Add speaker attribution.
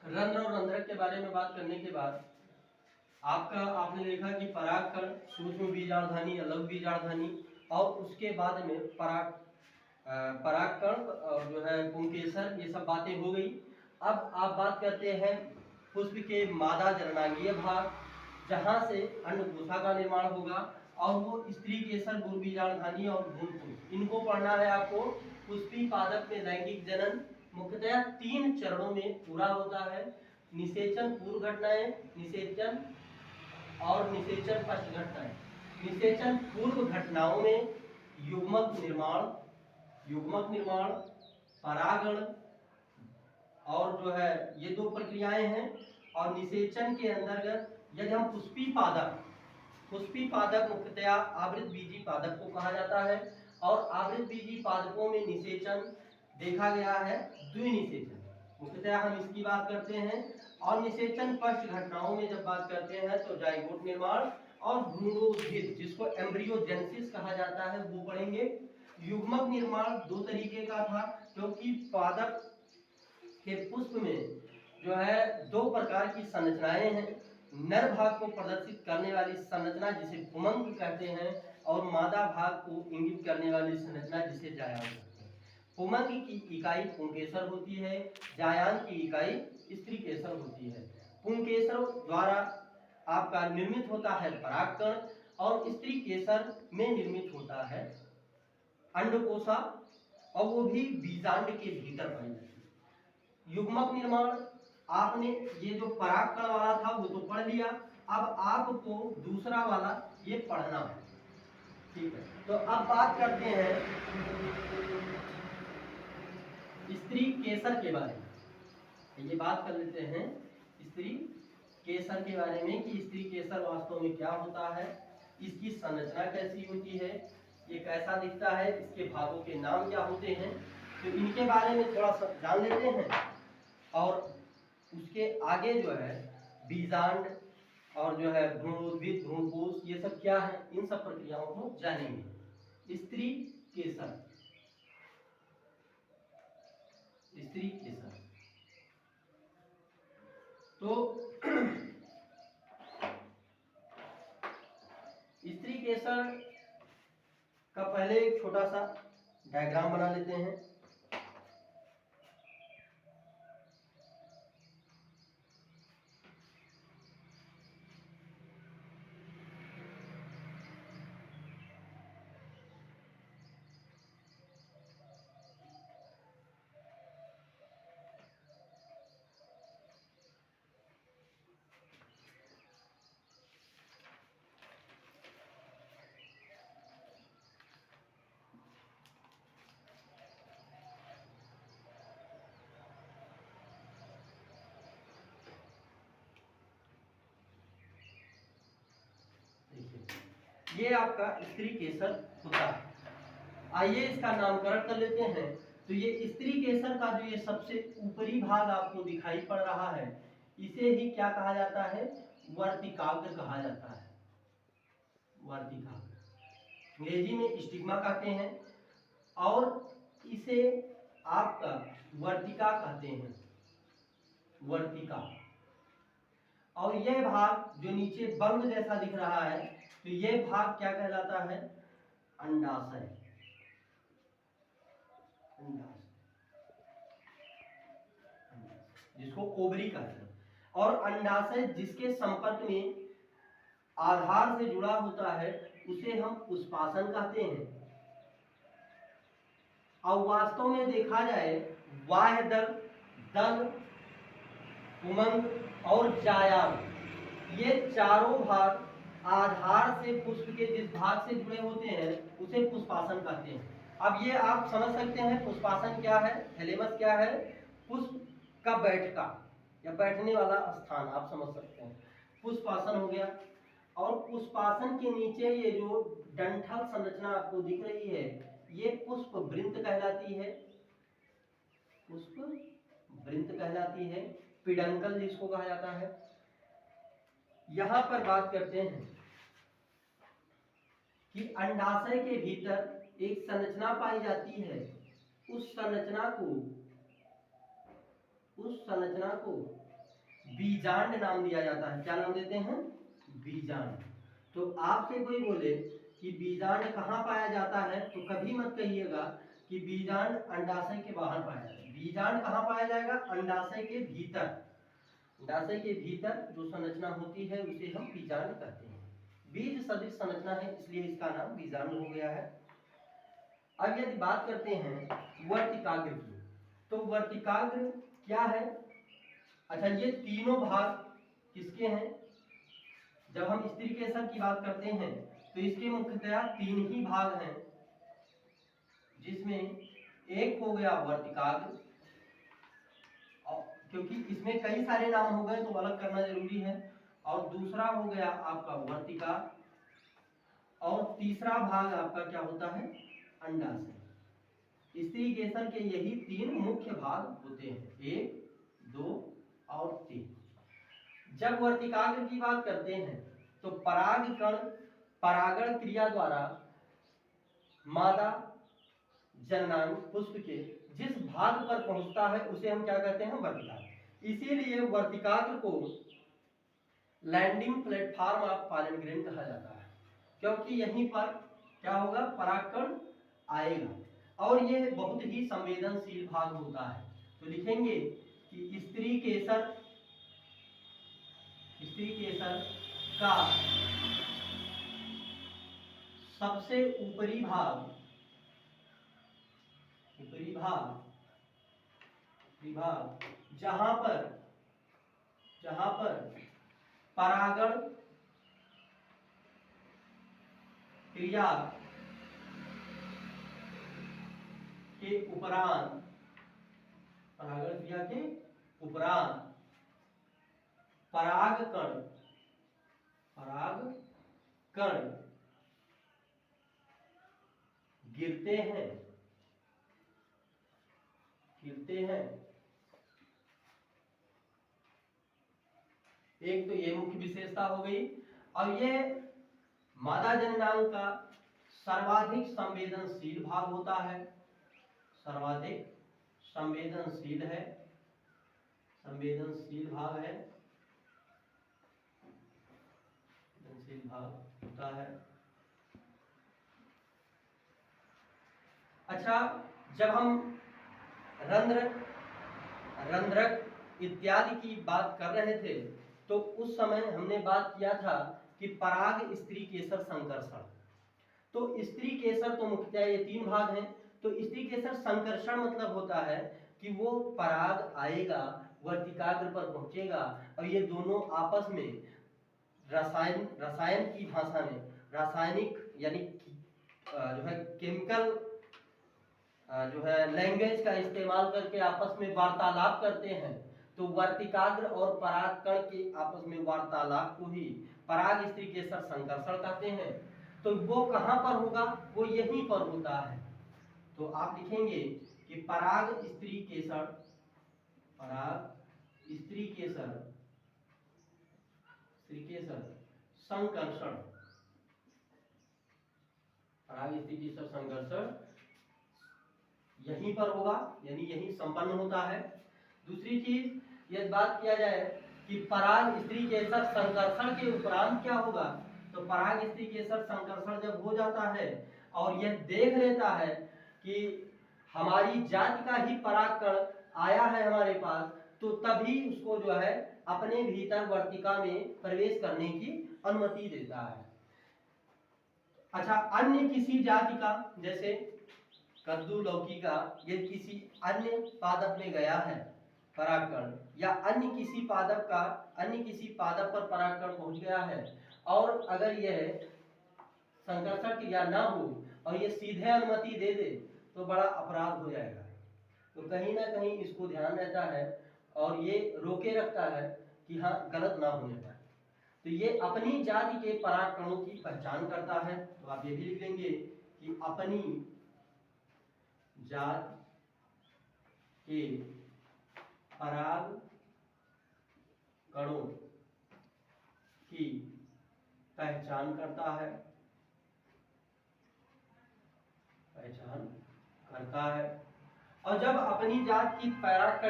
Speaker 1: रंध्र और रंध्रक के बारे में बात करने के बाद आपने देखा कि परागकण, सूक्ष्म बीजाणुधानी, अलग बीजाणुधानी और उसके बाद में परागकण और जो है पुंकेसर, ये सब बातें हो गई। अब आप बात करते हैं पुष्प के मादा जननांगीय भाग, जहां से अंडकोशा का निर्माण होगा और वो स्त्री केसर, गुरु बीजाणुधानी और भ्रूणपोष, इनको पढ़ना है आपको। पुष्पी पादप में लैंगिक जनन मुख्यतः 3 चरणों में पूरा होता है। निषेचन पूर्व घटनाएं, निषेचन और निषेचन पश्च घटनाएं। निषेचन पूर्व घटनाओं में युग्मक निर्माण, परागण और जो है ये 2 प्रक्रियाएं हैं। और निषेचन के अंतर्गत यदि हम पुष्पी पादप मुख्यतया आवृत बीजी पादप को कहा जाता है और आवृत बीजी पादपों में निषेचन देखा गया है द्विनिषेचन, मुख्यतः हम इसकी बात करते हैं। और निषेचन पश्च घटनाओं में जब बात करते हैं तो जाइगोट निर्माण और भ्रूणोद्भिद, जिसको एम्ब्रियोजेनेसिस कहा जाता है, वो पढ़ेंगे। युग्मक निर्माण 2 तरीके का था, क्योंकि पादप के पुष्प में जो है 2 प्रकार की संरचनाएं हैं। नर भाग को प्रदर्शित करने वाली संरचना जिसे पुमंग कहते हैं और मादा भाग को इंगित करने वाली संरचना जिसे जायांग कहते हैं। पुमंग की इकाई पुंकेसर होती है, जायांग की इकाई स्त्री केसर होती है। पुंकेसर द्वारा आपका निर्मित होता है परागकण और स्त्री केसर में निर्मित होता है अंडकोशा, और वो भी बीजांड के भीतर पाई जाती है। युग्मक निर्माण आपने ये जो परागकण वाला था वो तो पढ़ लिया, अब आपको दूसरा वाला ये पढ़ना है, ठीक है। तो अब बात करते हैं स्त्री केसर के बारे में। ये बात कर लेते हैं स्त्री केसर के बारे में कि स्त्री केसर वास्तव में क्या होता है, इसकी संरचना कैसी होती है, ये कैसा दिखता है, इसके भागों के नाम क्या होते हैं, तो इनके बारे में थोड़ा सा जान लेते हैं। और उसके आगे जो है बीजांड और जो है भ्रूणोद्भिद, भ्रूणपोष, ये सब क्या है, इन सब प्रक्रियाओं को जानेंगे। स्त्री केसर तो स्त्री केसर का पहले एक छोटा सा डायग्राम बना लेते हैं। ये आपका स्त्री केसर होता है। आइए इसका नामकरण कर लेते हैं। तो ये स्त्री केसर का जो ये सबसे ऊपरी भाग आपको दिखाई पड़ रहा है, इसे ही क्या कहा जाता है, वर्तिकाग्र कहा जाता है। वर्तिकाग्र अंग्रेजी में स्टिग्मा कहते हैं और इसे आपका वर्तिका कहते हैं, वर्तिका। और यह भाग जो नीचे बंग जैसा दिख रहा है, तो यह भाग क्या कहलाता है, अंडाशय। जिसको ओवरी कहते हैं। और अंडाशय जिसके संपर्क में आधार से जुड़ा होता है उसे हम पुष्पासन कहते हैं। और वास्तव में देखा जाए बाह्य दल, पुमंग और जायांग, ये चारों भाग आधार से पुष्प के जिस भाग से जुड़े होते हैं उसे पुष्पासन कहते हैं। अब ये आप समझ सकते हैं पुष्पासन क्या है, थैलेमस क्या है, पुष्प का बैठका या बैठने वाला स्थान आप समझ सकते हैं, पुष्पासन हो गया। और पुष्पासन के नीचे ये जो डंठल संरचना आपको दिख रही है, ये पुष्प वृंत कहलाती है, पुष्प वृंत कहलाती है, पिडंकल जिसको कहा जाता है। यहां पर बात करते हैं कि अंडाशय के भीतर एक संरचना पाई जाती है, उस संरचना को बीजांड नाम दिया जाता है। क्या नाम देते हैं? बीजांड। तो आपसे कोई बोले कि बीजांड कहाँ पाया जाता है, तो कभी मत कहिएगा कि बीजांड अंडाशय के बाहर पाया जाता है। बीजांड कहाँ पाया जाएगा? अंडाशय के भीतर। अंडाशय के भीतर जो संरचना होती है उसे हम बीजांड कहते हैं। बीज सदृश संरचना है, इसलिए इसका नाम बीजांड हो गया है। अब यदि बात करते हैं वर्तिकाग्र की, तो वर्तिकाग्र क्या है? अच्छा, ये तीनों भाग किसके हैं? जब हम स्त्री केसर की बात करते हैं तो इसके मुख्यतया तीन ही भाग हैं, जिसमें एक हो गया वर्तिकाग्र, क्योंकि इसमें कई सारे नाम हो गए तो अलग करना जरूरी है, और दूसरा हो गया आपका वर्तिका, और तीसरा भाग आपका क्या होता है? अंडाशय। स्त्री केसर के यही तीन मुख्य भाग होते हैं, 1, 2 और 3। जब वर्तिकाग्र की बात करते हैं तो परागकण परागण क्रिया द्वारा मादा जननांग पुष्प के जिस भाग पर पहुंचता है उसे हम क्या कहते हैं? वर्तिकाग्र। इसीलिए वर्तिकाग्र को landing platform of pollen grain कहा जाता है, क्योंकि यहीं पर क्या होगा? परागकण आएगा, और यह बहुत ही संवेदनशील भाग होता है। तो लिखेंगे कि स्त्री केसर का सबसे ऊपरी भाग जहां पर परागण क्रिया के उपरांत परागकण गिरते हैं। एक तो ये मुख्य विशेषता हो गई। अब ये मादा जननांग का सर्वाधिक संवेदनशील भाग होता है, संवेदनशील भाग होता है। अच्छा, जब हम रंध्रक इत्यादि की बात कर रहे थे तो उस समय हमने बात किया था कि पराग स्त्री केसर संकर्षण। तो स्त्री केसर तो मुख्यतः ये तीन भाग हैं। तो स्त्री केसर संकर्षण मतलब होता है कि वो पराग आएगा, वर्तिकाग्र पर पहुंचेगा, और ये दोनों आपस में रसायन की भाषा में, रासायनिक यानी जो है केमिकल जो है लैंग्वेज का इस्तेमाल करके आपस में वार्तालाप करते हैं। तो वर्तिकाग्र और परागकण के आपस में वार्तालाप को ही पराग स्त्री केसर संकर्षण कहते हैं। तो वो कहां पर होगा? वो यहीं पर होता है। तो आप लिखेंगे कि पराग स्त्री केसर संकर्षण, पराग स्त्री केसर संकर्षण यहीं पर होगा, यानी यहीं संपन्न होता है। दूसरी चीज यदि बात किया जाए कि पराग स्त्री केसर संकर्षण के उपरांत क्या होगा, तो पराग स्त्री केसर संकर्षण जब हो जाता है और यह देख लेता है कि हमारी जाति का ही परागकण आया है हमारे पास, तो तभी उसको जो है अपने भीतर वर्तिका में प्रवेश करने की अनुमति देता है। अच्छा, अन्य किसी जाति का, जैसे कद्दू लौकी का, ये किसी अन्य पादप में गया है परागकण, या अन्य किसी पादप पर परागकण पहुंच गया है, और अगर यह संकर्षण क्रिया ना हो और ये सीधे अनुमति दे दे तो बड़ा अपराध हो जाएगा। तो कहीं ना कहीं इसको ध्यान रहता है और ये रोके रखता है कि हाँ गलत ना होने पाए। तो ये अपनी जाति के परागकणों की पहचान करता है। तो आप ये भी लिख लेंगे कि अपनी जात के परागकणों की पहचान करता है। और जब अपनी जात की परागकण की